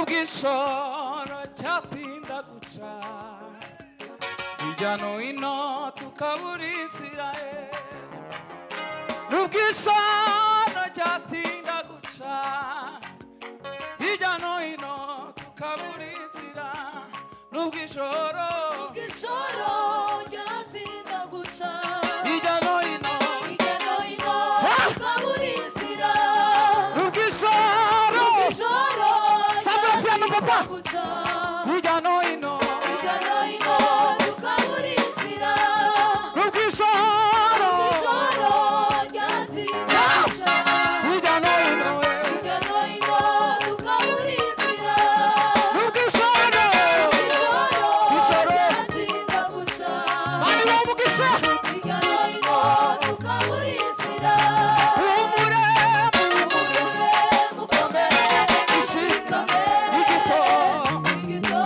Nubw'ijoro ryatinda guca hirya no hino tukabura inzira, nubw'ijoro ryatinda guca hirya no hino tukabura inzira, nubw'ijoro ryatinda guca hirya no hino tukabura inzira, nubw'ijoro Sandra piano papa guca hirya no hino tukabura inzira, nubw'ijoro ryatinda guca hirya no hino tukabura inzira, nubw'ijoro ryatinda guca mani w'umugisha tukabura inzira, humure mukomere ushikame igitondo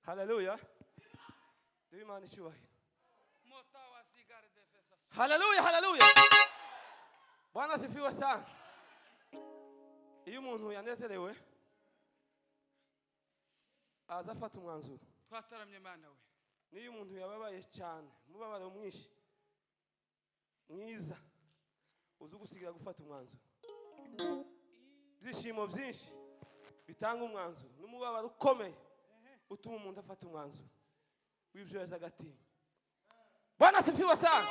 Haleluya. Duhe Imana icyubahiro. Haleluya, haleluya. Bwana asifiwe sana. Iyo umuntu yanezerewe aza afata umwanzuro. Twataramye Mana we. Niyo umuntu yababaye cyane, umubabaro mwinshi mwiza, uzi gusigira gufata umwanzuro. Byishimo byinshi bitanga umwanzuro, n'umubabaro ukomeye utuma umuntu afata umwanzuro w'ibyo yaje agatinya. Bwana asifiwe sana.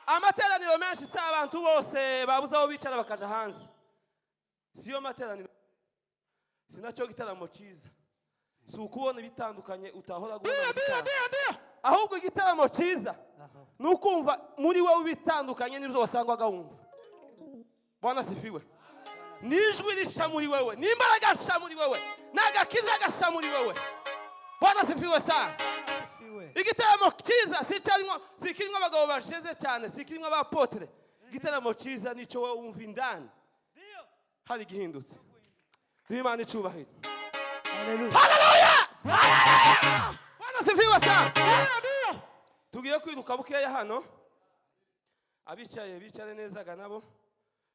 Amateraniro menshi si abantu bose babuze aho bicara bakaja hanze. Siyo materaniro, sinacyo gitaramo cyiza. Si ukubona ibitandukanye utahora guhora. Ahubwo igitaramo cyiza ni ukumva muri wowe ibitandukanye n'ibyo wasangwaga wumva. Bwana asifiwe. Nijwi risha muri wewe, n'imbaraga risha muri wewe, n'agakiza gasha muri wewe. Bwana asifiwe sana. Igitaramo cyiza si kirimo abagabo basheze cyane, si kirimo abapotre. Igitaramo cyiza nicyo wowe wumva indani hari gihindutse. Duhe Imana icyubahiro. Haleluya. Bwana asifiwe sana. Tugiye kwiruka bukeya hano. Abicaye bicare neza nabo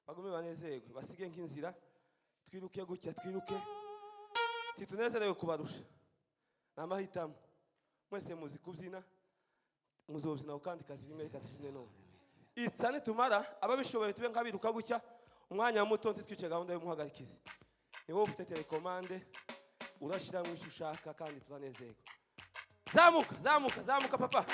bagume banezerwe, basige nk'inzira. Twiruke gutya, twiruke. Titunezerewe kubarusha. Namahitamo. Mwese muzi kubyina, muzobyina kandi kazi rimwe reka tubyine none. Itsane tumara ababishoboye tube nkabiruka gutya umwanya muto ntitwice gahunda yo muhagarikiza. Niwo ufite telecommande urashira mu icyo ushaka kandi turanezerwa. Zamuka, zamuka, zamuka papa.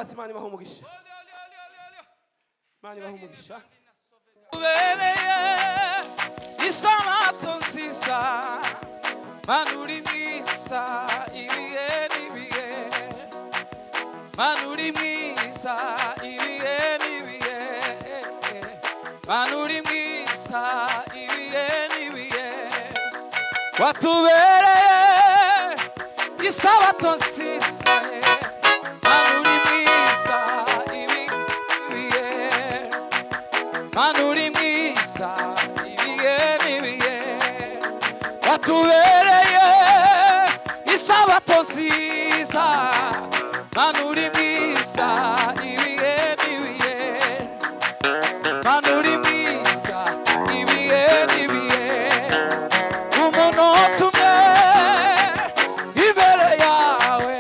hasi Imana ibaha umugisha. Imana ibaha umugisha. ubereye isabato nziza Mana uri mwiza ibihe n'ibihe Mana uri mwiza ibihe n'ibihe Mana uri mwiza ibihe n'ibihe watubereye isabato nziza Mana uri mwiza ibihe Mana uri mwiza ibihe n'ibihe watubereye isabato nziza Mana uri mwiza ibihe n'ibihe Mana uri mwiza ibihe n'ibihe umunota umwe imbere yawe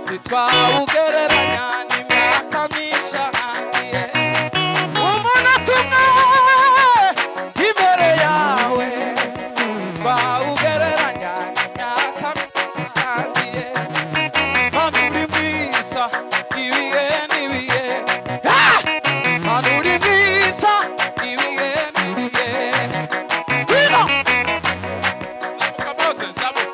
ntitwawugereranya n'imyaka myinshi ahangiye umunota umwe imbere yawe ntitwawugereranya n'imyaka myinshi ahangiye Mana uri mwiza ibihe n'ibihe Mana uri mwiza ibihe n'ibihe Wino! Zamuka Mose, zamuka.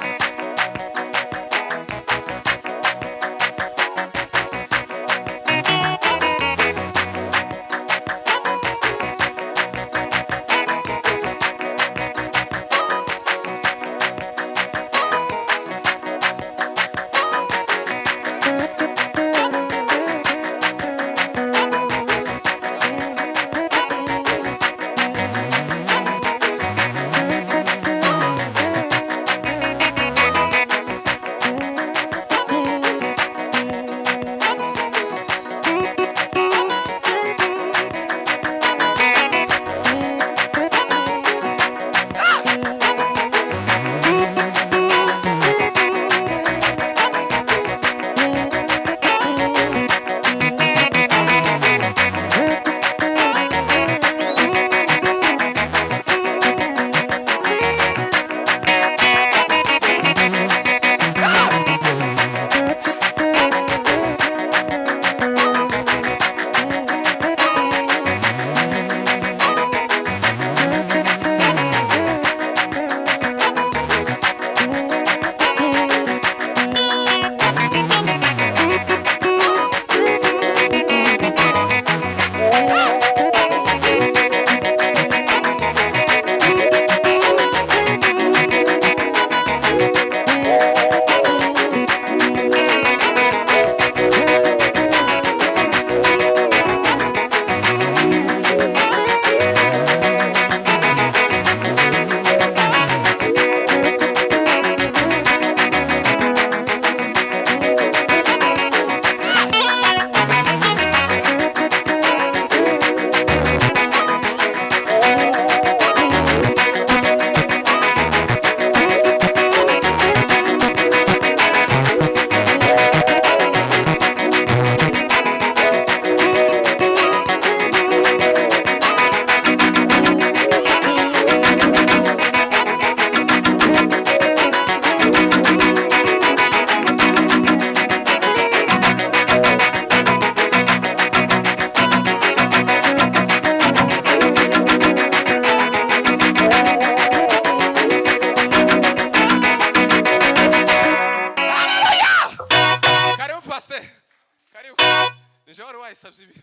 Nije wari wayisabye ibi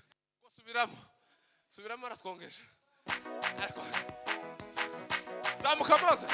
subiramo aratwongeje ariko zamuka Mose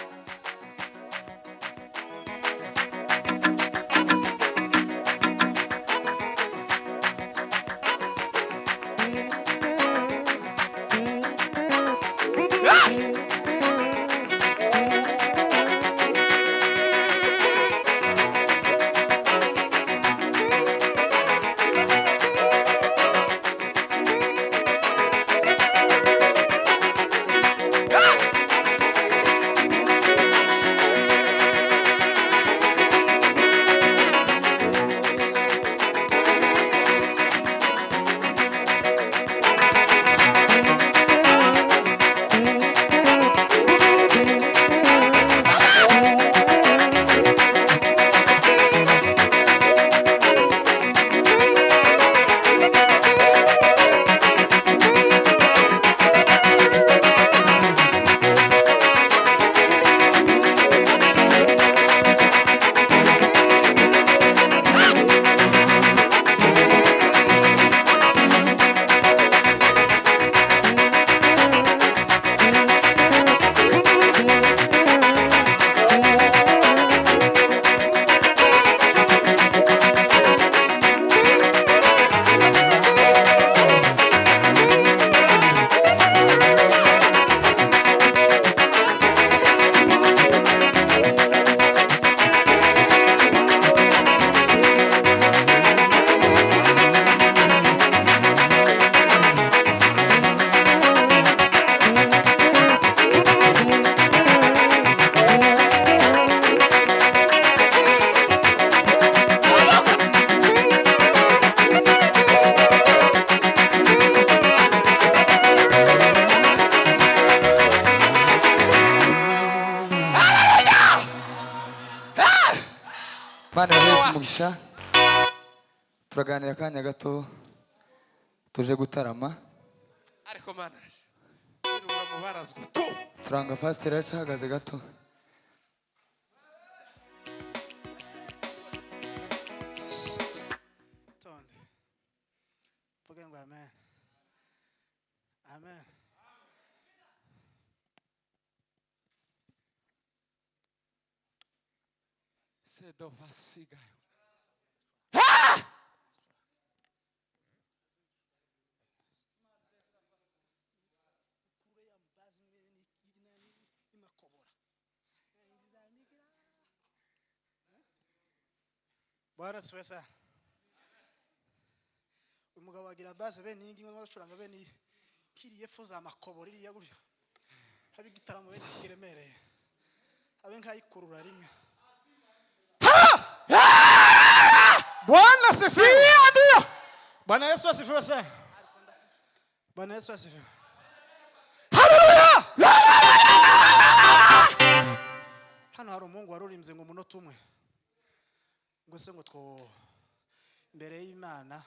umugisha turaganira akanya gato tuje gutarama ariko manaje birura mubarazwa tu turanga pastor yacahagaze gato tonde vuge ngo amen amen se dovasiga Bwana siwesa umugabo wagira base bene ingingo n'abacuranga bene kiriye fo za makobori iriya gutyo habe gitaramo bene kiremereye habe nkayikurura rimwe Bwana sifiwe ndio Bwana Yesu asifiwe sana Bwana Yesu asifiwe Haleluya hano hari umungu warurimbye ngo munota umwe ngo se ngo two imbere y'Imana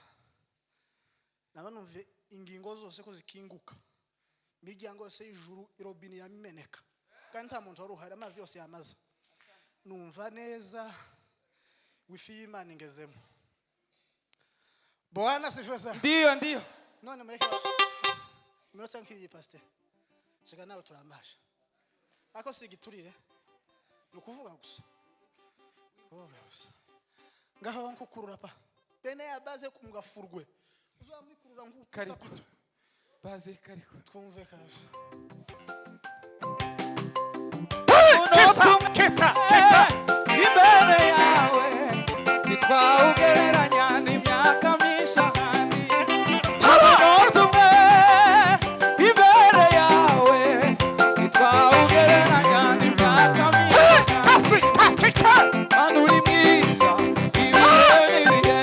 nabanumve ingingo zose ko zikinguka miryango yose y'ijuru irobini yameneka kandi nta muntu wari uhari amazi yose yamaza numva neza wifi y'Imana ingezemo Bwana sifiwe sana Ndio. none mureke minota nk'iyi pastor shaka nawe turamasha ako sigiturire nukuvuga gusa ngaho nkukurura pa bene ya base kumugafurwe uzamwikurura kariko baze kariko twumve kabisa Kita imbere yawe nitwaugereranya n'imyaka myinshi ahandi tumwe imbere yawe nitwaugereranya n'imyaka myinshi manuri mwiza ibihe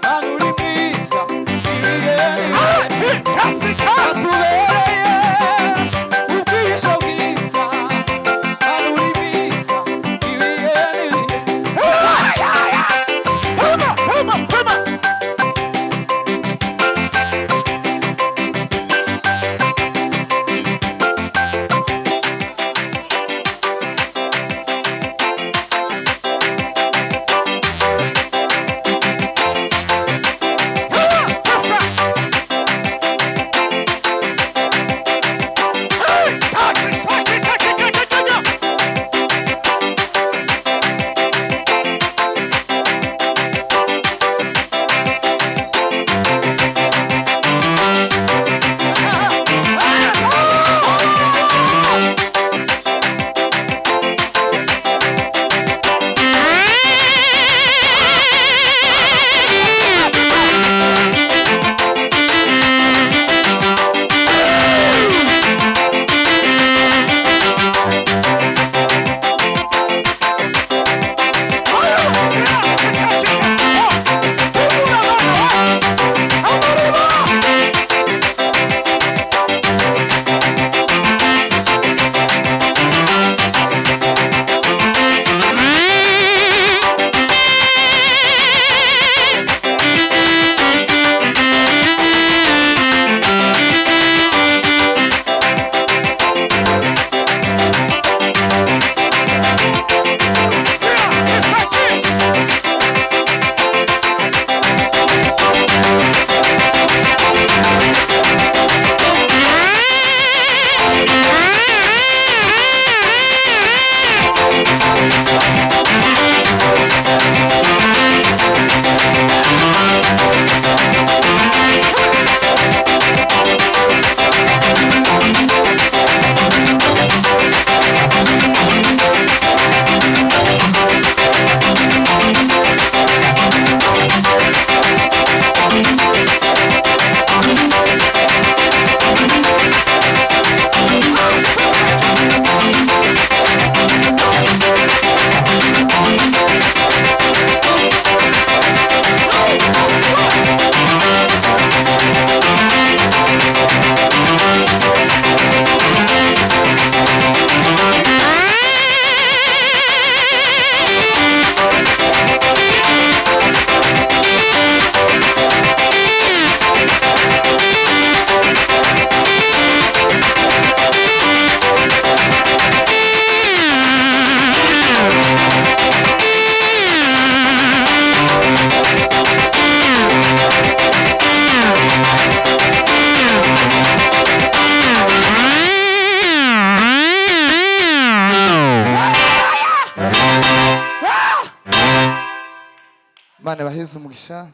manuri mwiza ibihe atubereye ubwisho bwiza manuri mwiza ibihe Imana ibaheze umugisha.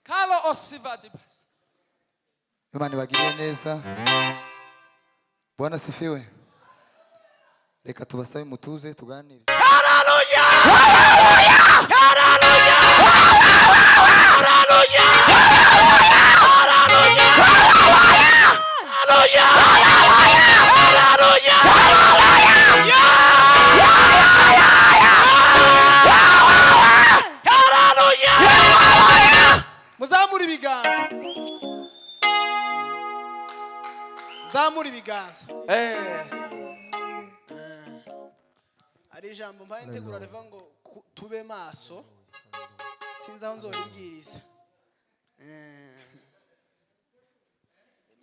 Kalo osivadibas. Imana ibagiriye neza. Bwana sifiwe. Reka tubasabe mutuze tuganire. Muzamura ibiganza. Zamura ibiganza. Ari ijambo mpaye ntegura riva ngo tube maso. Sinzi aho nzoribwiriza.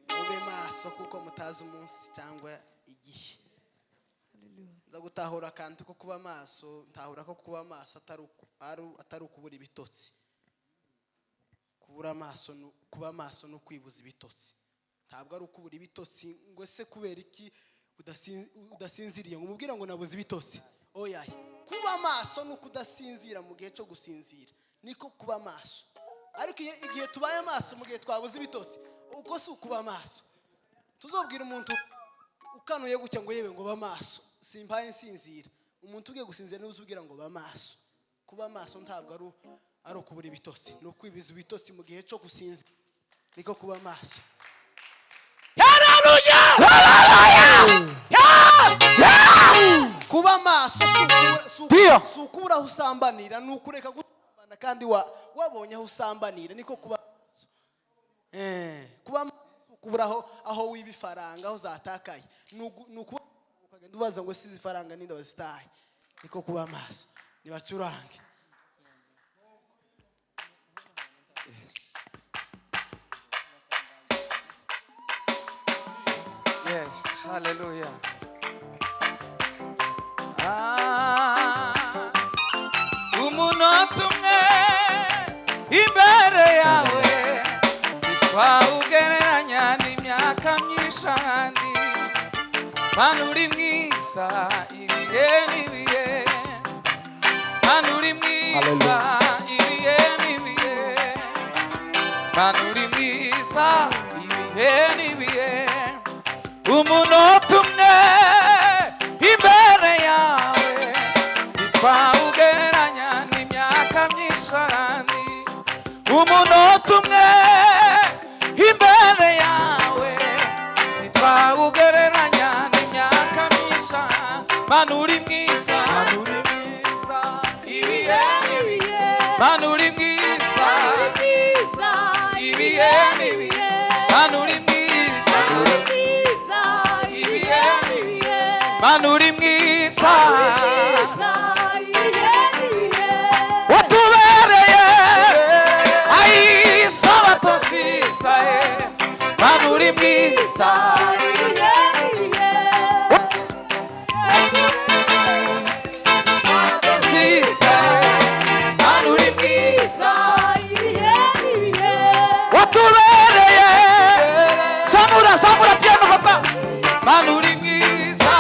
Mube maso kuko mutazi umunsi cyangwa igihe. Nza gutahura kandi ko kuba maso, ntahura ko kuba maso atari ukubura ibitotsi. Kuba maso no kwibuza ibitotsi. Ntabwo ari ukubura ibitotsi ngo se kubera iki udasinziriye ngo mubwira ngo nabuze ibitotsi. Oya, kuba maso no kudasinzira mu gihe cyo gusinzira niko kuba maso. Ariko igihe tubaye maso mu gihe twabuze ibitotsi uko si kuba maso. Tuzobwira umuntu ukanuye gutya ngo yewe ngo ba maso simpaye nsinzira. Umuntu ugiye gusinzira niwe uzubwira ngo ba maso. Kuba maso ntabwo ari ukubura ibitotsi, no kwibiza ibitotsi mu gihe cyo gusinzira niko kuba maso. Kuba maso si ukubura aho usambanira, ni ukureka gusambana kandi wabonye aho usambanira niko kuba maso. Kuba maso ukubura aho wiba ifaranga aho zatakaye, ni ukagenda ubaza ngo sizi ifaranga ninde wazitaye, niko kuba maso. Nibacurange. Yes, hallelujah. Umunota umwe imbere yawe twawugereranya n'imyaka myinshi ahandi. Mana uri mwiza ibihe n'ibihe. Mana uri mwiza ibihe n'ibihe. Mana uri mwiza ibihe n'ibihe. Umunota umwe imbere yawe twawugereranya n'imyaka myinshi ahandi. Umunota umwe imbere yawe twawugereranya n'imyaka myinshi ahandi. Mana uri mwiza ibihe n'ibihe. Mana uri mwiza ibihe n'ibihe. Mana uri mwiza ibihe n'ibihe. Mana uri mwiza watubereye isabato nziza. Mana uri mwiza nziza. Mana uri mwiza watubereye. Zamura piano papa. Mana uri mwiza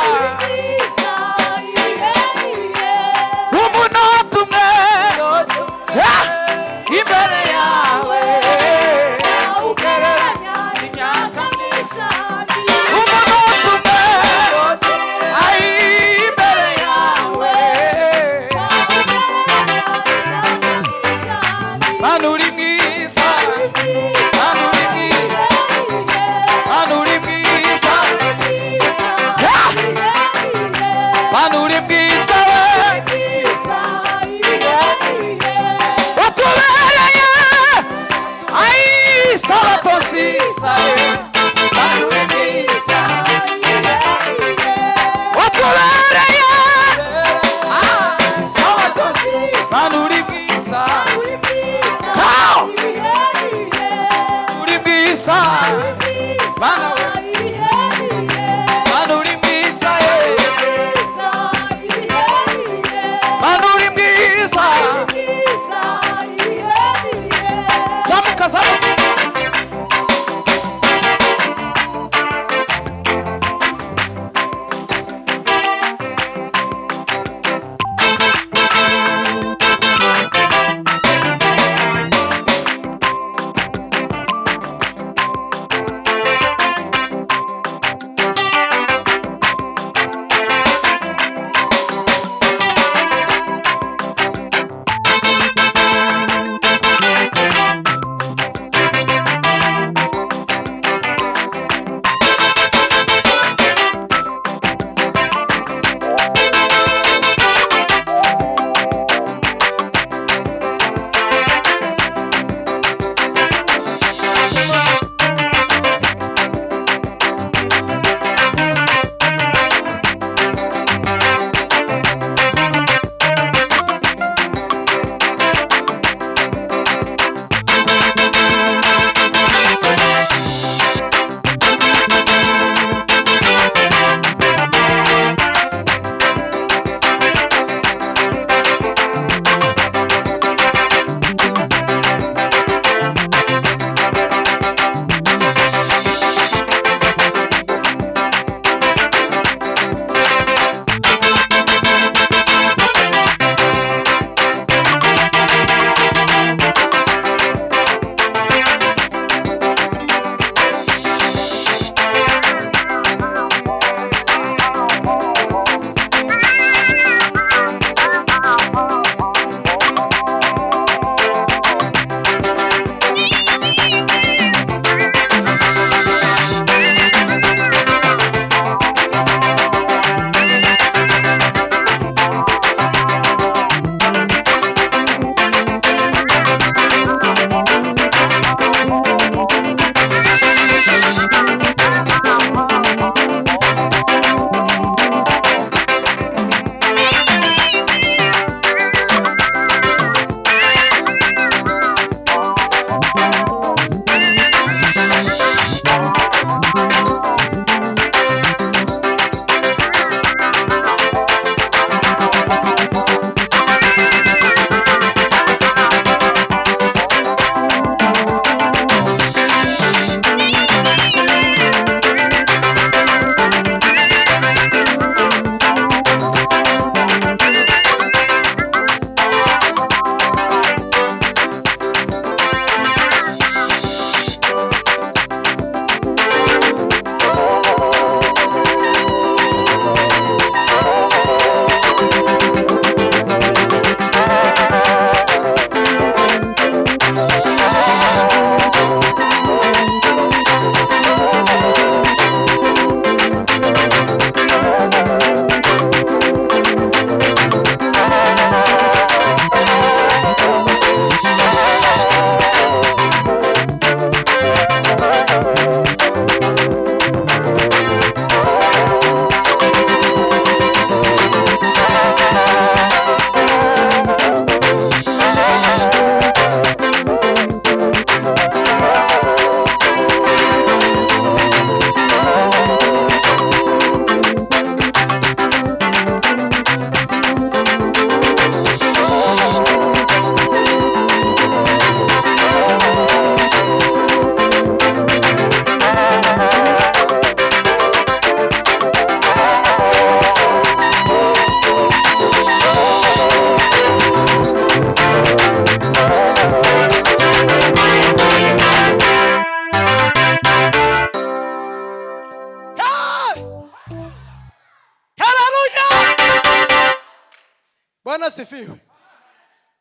asifiwe.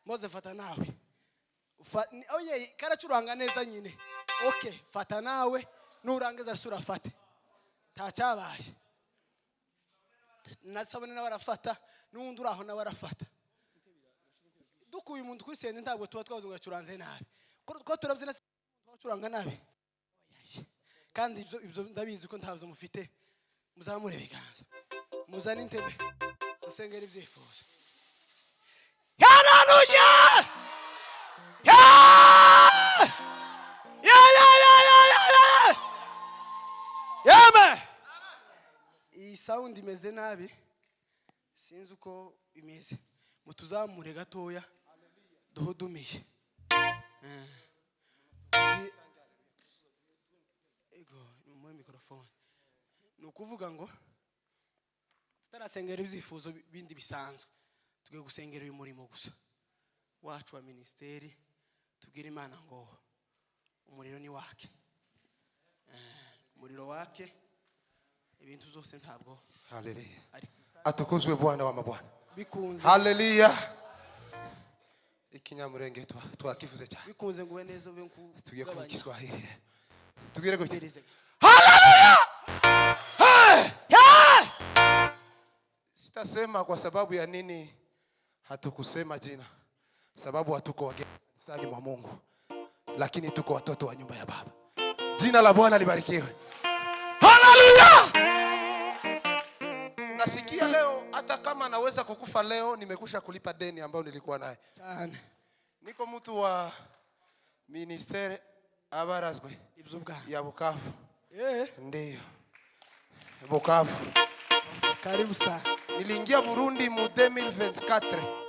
Moze fata nawe. Oye karacuranga neza nyine. Okay, fata nawe nurangiza sura fate. Tacabaye. Nasabone nawe arafata nundi uraho nawe arafata. Dukuye umuntu kwisende ntabwo tuba twavuze ngo acuranze nabi. Ko turabyina twacuranga nabi. Kandi ibyo ndabizi ko ntabyo mufite. Muzamure biganza. Muzana intebe. Musengera ibyifuzo. Hallelujah! Amen. Iyi sound imeze nabi. Sinzi uko imeze. Mutuzamure gatoya. Duhudumiye. Ego, mu microphone. Nukuvuga ngo tarasengera ibyifuzo bindi bisanzwe. Tugiye gusengera uyu murimo gusa. Wacu wa ministeri tubwira Imana ngo umuriro ni wake. Umuriro wake ibintu zose ntabwo. Haleluya. Atukuzwe Bwana wa mabwana. Bikunze. Haleluya. Ikinyamurenge twakivuze cyane. Bikunze ngo neza ube ku tugiye ku Kiswahili. Tugire gute? Haleluya. Sitasema kwa sababu ya nini hatukusema jina. Sababu hatuko wageni mwa Mungu. Lakini tuko watoto wa nyumba ya Baba. Jina la Bwana libarikiwe. Haleluya! Nasikia leo hata kama naweza kukufa leo nimekusha kulipa deni ambayo nilikuwa naye. Cyane. Niko mtu wa ministeri abarazwe ya Bukavu. Ndiyo. Bukavu. Karibu sana. Niliingia Burundi mu 2024.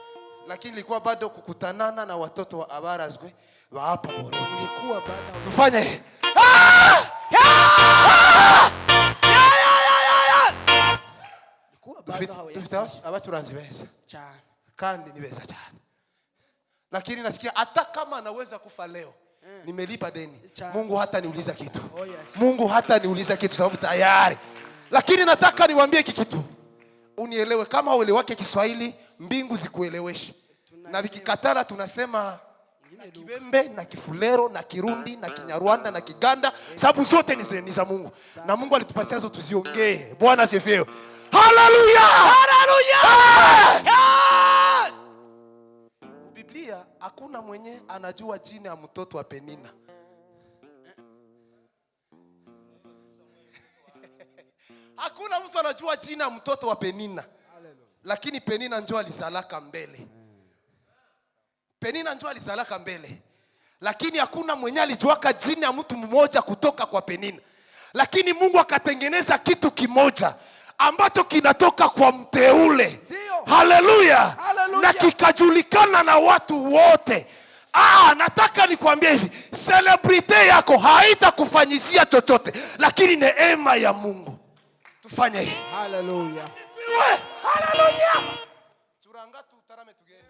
Lakini nilikuwa bado kukutanana na watoto wa abarazwe wa hapa Burundi. Nilikuwa bado. Tufanye. Dufite abacuranzi beza cyane kandi ni beza cyane, lakini nasikia hata kama naweza kufa leo nimelipa deni, Mungu hata niuliza kitu. Mungu hata niuliza kitu sababu tayari. Lakini nataka niwaambie kitu unielewe, kama uelewake Kiswahili mbingu zikueleweshe. Na vikikatala tunasema na Kibembe na Kifulero na Kirundi na Kinyarwanda na Kiganda, sababu zote ni za Mungu. Na Mungu alitupatia hizo tuziongee. Bwana asifiwe. Haleluya! Haleluya! Biblia hakuna mwenye anajua jina ya mtoto wa Penina. Hakuna mtu anajua jina ya mtoto wa Penina. Lakini Penina njoo alizalaka mbele. Penina njoo alizalaka mbele. Lakini hakuna mwenye alijuaka jina ya mtu mmoja kutoka kwa Penina. Lakini Mungu akatengeneza kitu kimoja ambacho kinatoka kwa mteule. Haleluya. Na kikajulikana na watu wote. Nataka nikwambie hivi, celebrity yako haitakufanyizia chochote, lakini neema ya Mungu. Tufanye hivi. Haleluya. Haleluya. Turanga tutarame tugende.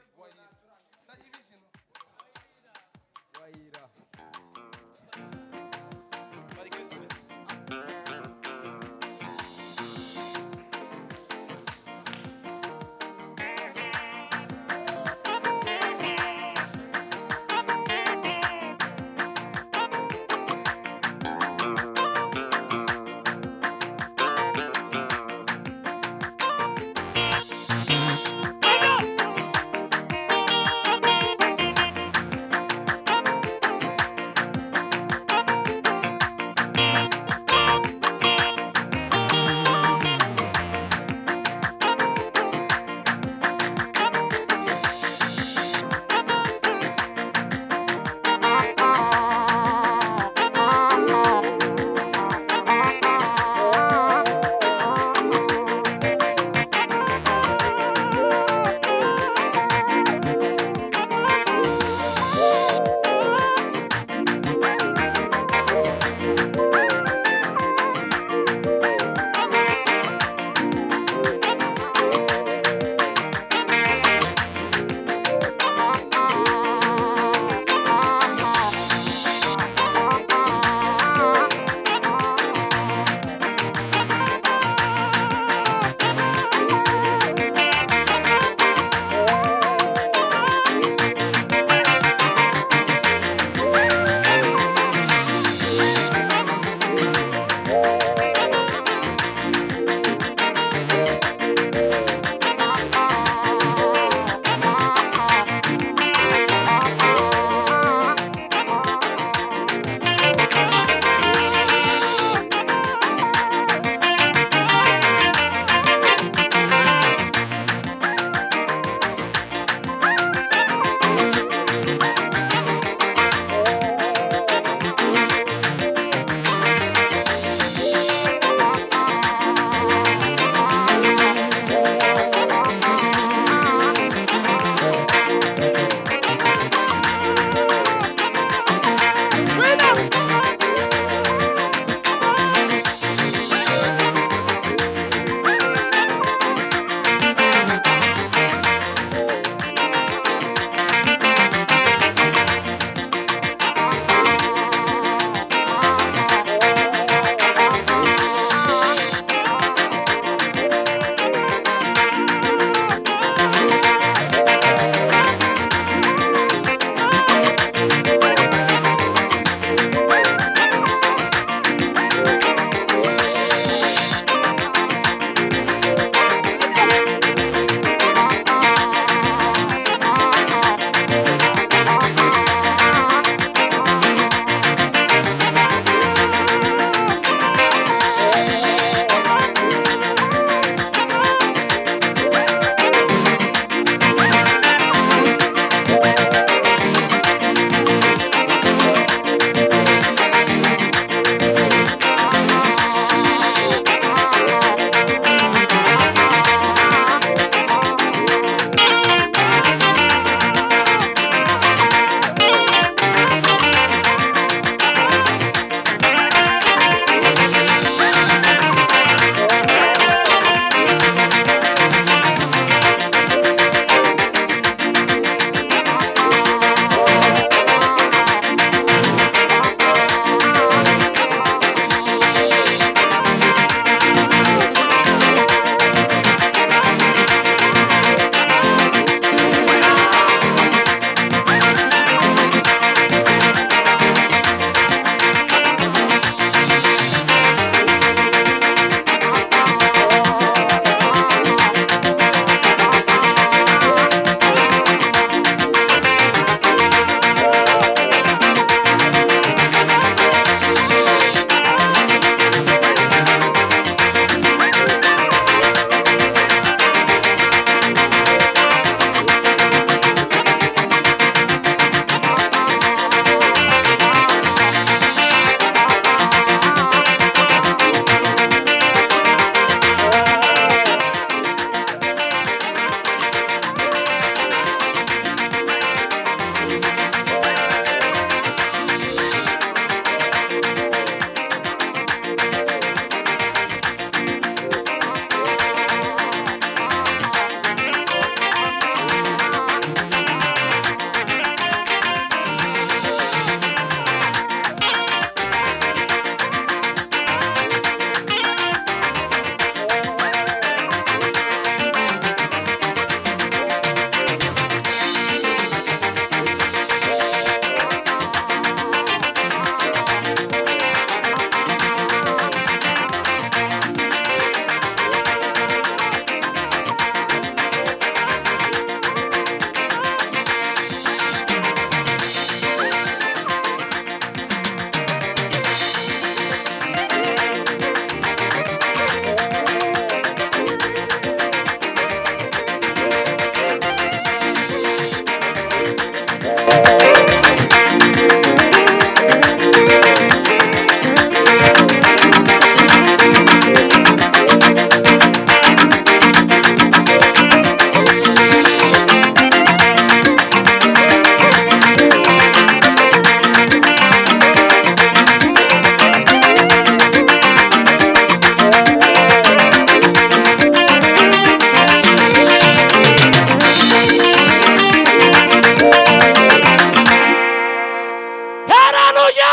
haleluya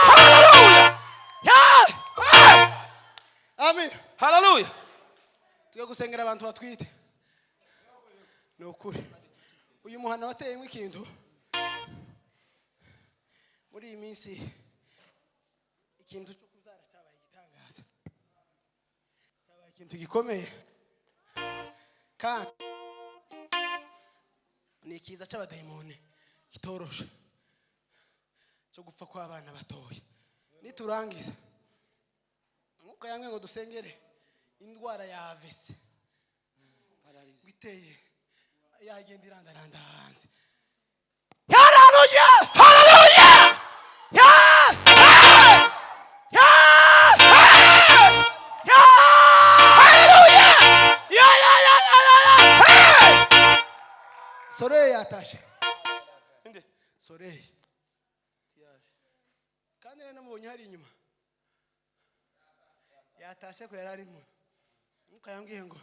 haleluya amen haleluya tugiye gusengera abantu batwite ni ukuri uyu muhana wateyemo ikintu muri iyi minsi ikintu cyo kuzara cyabaye igitangaza cyabaye ikintu gikomeye kandi ni ikiza cy'abadayimoni kitoroshe cyo gupfa kw'abana batoya niturangiza nk'uko yamwe ngo dusengere indwara ya AVC witeye yagenda irandaranda hanze haleluya haleluya Sorey yatashe inde Sorey kandi rero namubonye hari inyuma yatashe ko yarari mu ukayambwiye ngo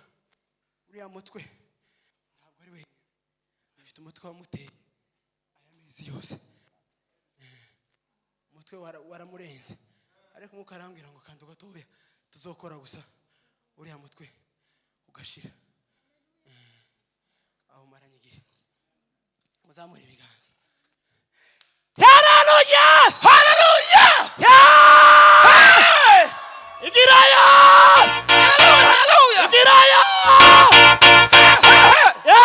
uriya mutwe ntabwo ari we afite umutwe wamuteye aya mezi yose umutwe waramurenze ariko mukarambwira ngo kandi ugatoya tuzokora gusa uriya mutwe ugashira aho maranye igihe muzamure ibiganza haleluya haleluya igirayo haleluya igirayo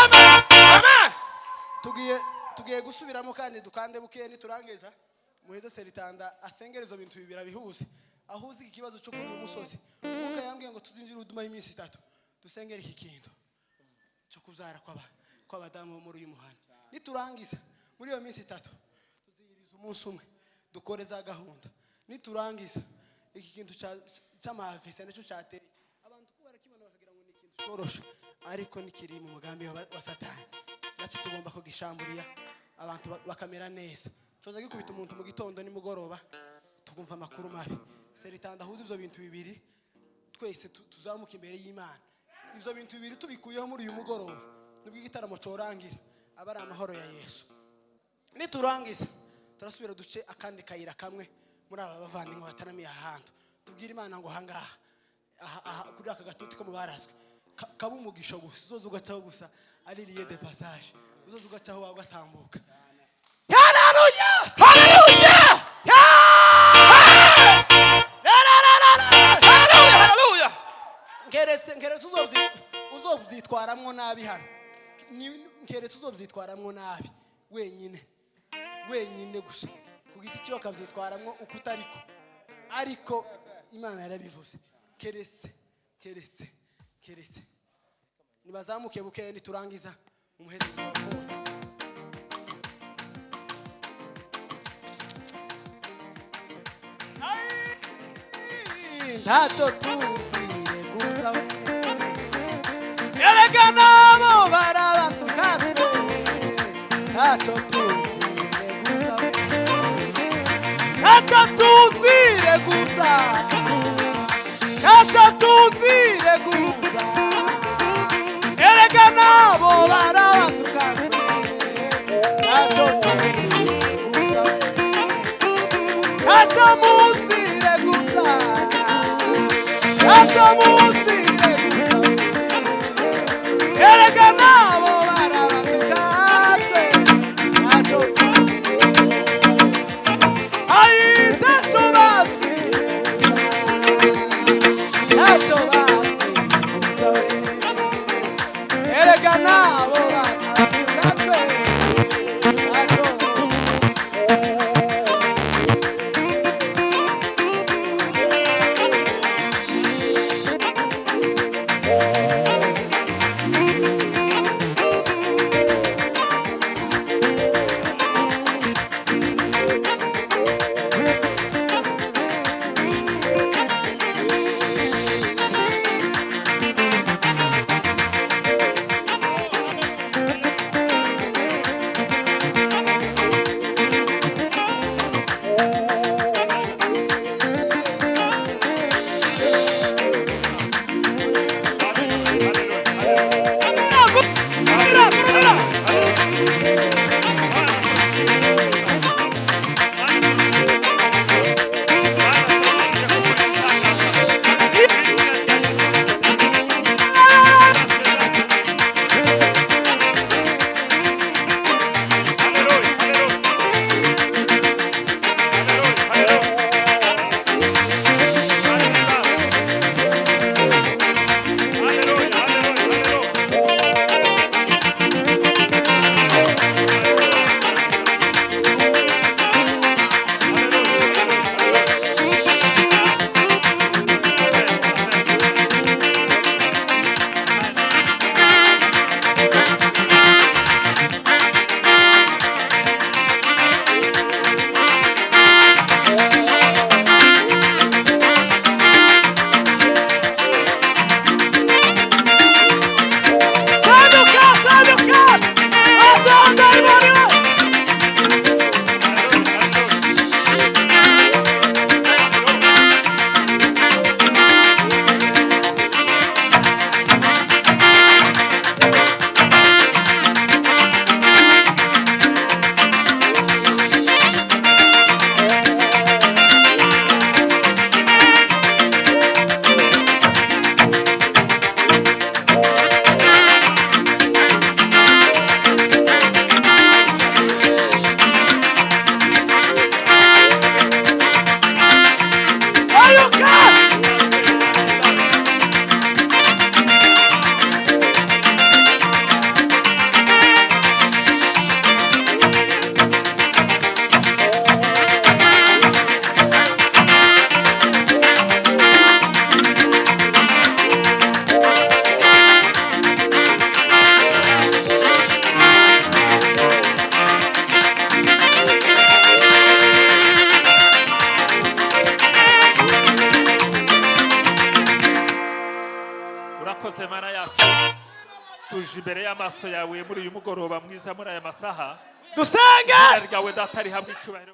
amen tugiye gusubiramo kandi dukande buke niturangiza muheze Seritanda asengera izo bintu bibira bihuze ahuze iki kibazo cyo kuri umusozi uko yambwiye ngo tuzinjire uduma y'iminsi 3 dusengera iki kintu cyo kuzara kw'abadamu muri uyu muhanda niturangiza muri iyo minsi 3 tuziyiriza umunsi umwe dukore za gahunda niturangiza iki kintu cy'amavese nicyo cyateye abantu kubara kibona bakagira ngo ni ikintu cyoroshe ariko nikiri mu mugambi wa Satani nacyo tugomba kugishamburira abantu bakamera neza coza gikubita umuntu mu gitondo nimugoroba tugumva amakuru mabi Seritanda ahuze ivyo bintu bibiri twese tuzamuka imbere y'Imana ivyo bintu bibiri tubikuyeho muri uyu mugoroba nibwo igitaramo corangira abari amahoro ya Yesu niturangiza turasubira duce akandi kayira kamwe muri aba bavandimwe bataramiye ahantu tubwira Imana ngo hangaha kuri aka gatuti ko mubarazwe kaba umugisha gusa uzoza ugacaho gusa ari lieu de passage uzoza ugacaho wawe ugatambuka haleluya haleluya haleluya ngeretse uzobyitwaramwo nabi hano ngeretse uzobyitwaramwo nabi wenyine gusa kugiti cyo kabyitwaramwo ukutariko ariko Imana yarabivuze keretse nibazamuke buke niturangiza umuheze mikrofone ntacyo tuzire gusa we erega nabo barabatukatwe ntacyo tuzire gusa we ntacyo tuzire gusa ntacyo tuzire gusa erega nabo barabatukatwe ntacyo tuzire gusa we ntacyo muzire gusa ntacyo muzire gusa erega nabo barabatukatwe ntacyo tuzire gusa ayi ntacyo bazire ntacyo bazire gusa erega nabo barabatukatwe ntacyo imbere y'amaso yawe muri uyu mugoroba mwiza muri aya masaha dusenge izina ryawe data rihabwa icyubahiro